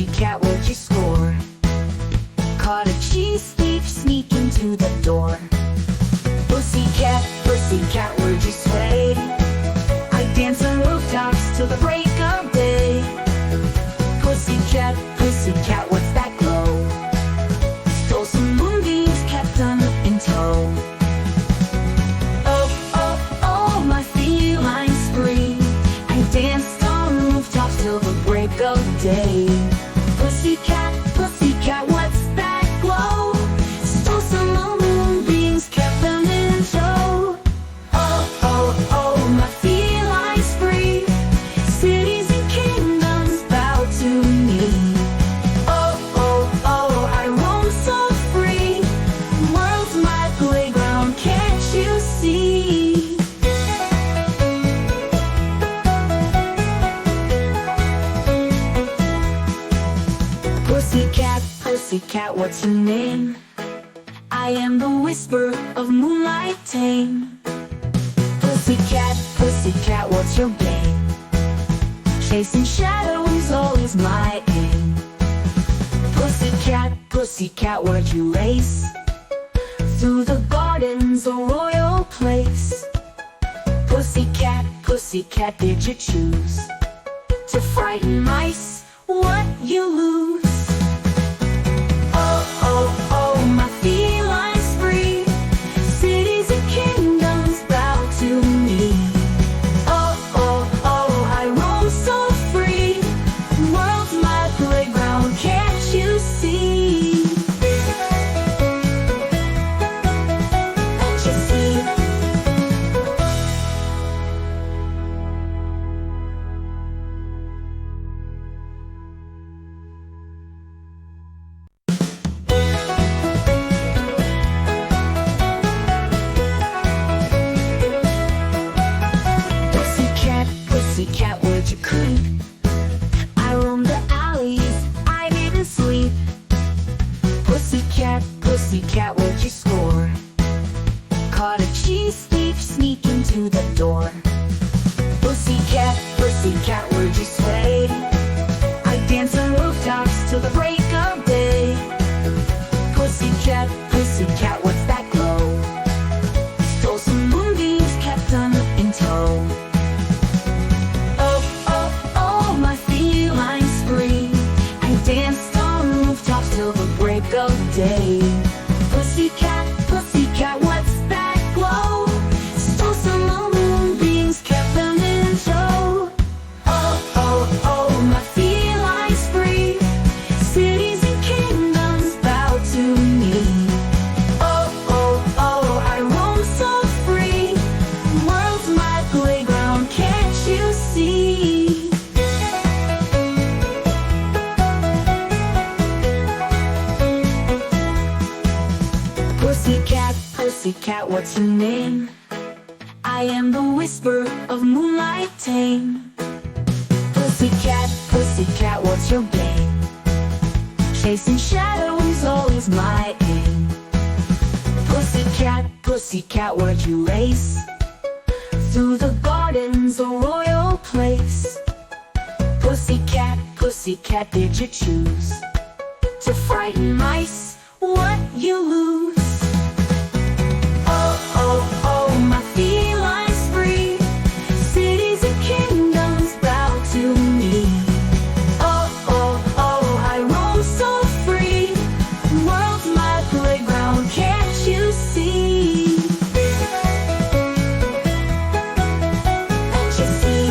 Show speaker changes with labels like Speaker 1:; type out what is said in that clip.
Speaker 1: pussycat, what'd you score? Caught a cheese thief sneaking to the door. Pussycat, pussycat, where'd you stay? I dance on rooftops till the break of day. Pussycat, pussycat, what's that glow? Stole some moonbeams, kept them in tow. Oh, oh, oh, my feline spree. I danced on rooftops till the break of day. Pussycat, pussycat, what's that glow? Stole some moonbeams, kept them in tow. Oh, oh, oh, my feline spree. Cities and kingdoms bow to me. Oh, oh, oh, I roam so free. World's my playground, can't you see? Pussycat, pussycat, what's your name? I am the whisper of moonlight tame. Pussycat, pussycat, what's your game? Chasing shadows, always my aim. Pussycat, pussycat, where'd you race? Through the gardens, a royal place. Pussycat, pussycat, did you choose to frighten mice? What you lose? Oh, oh, oh, my feline spree. Cities and kingdoms bow to me. Oh, oh, oh, I roam so free. World's my playground, can't you see? Can't you see? Pussycat, pussycat, where'd you creep? I roamed the alleys, I didn't sleep. Pussycat, pussycat, where'd you score? Caught a cheese thief sneaking to the door. Pussycat, pussycat, where'd you stay? I dance on rooftops till the break of day. Pussycat, pussycat, what's that glow? Stole some moonbeams, kept them in tow. Oh, oh, oh, my feline spree. I danced on rooftops till the break of day. Pussycat, pussycat, what's that glow? Stole some moonbeams, kept them in tow. Oh, oh, oh, my feline spree. Cities and kingdoms bow to me. Oh, oh, oh, I roam so free. World's my playground, can't you see? Pussycat, pussycat, what's your name? I am the whisper of moonlight tame. Pussycat, pussycat, what's your game? Chasing shadows, always my aim. Pussycat, pussycat, where'd you race? Through the gardens, a royal place. Pussycat, pussycat, did you choose to frighten mice? What you lose? Oh, oh, oh, my feline spree. Cities and kingdoms bow to me. Oh, oh, oh, I roam so free. World's my playground, can't you see? Can't you see?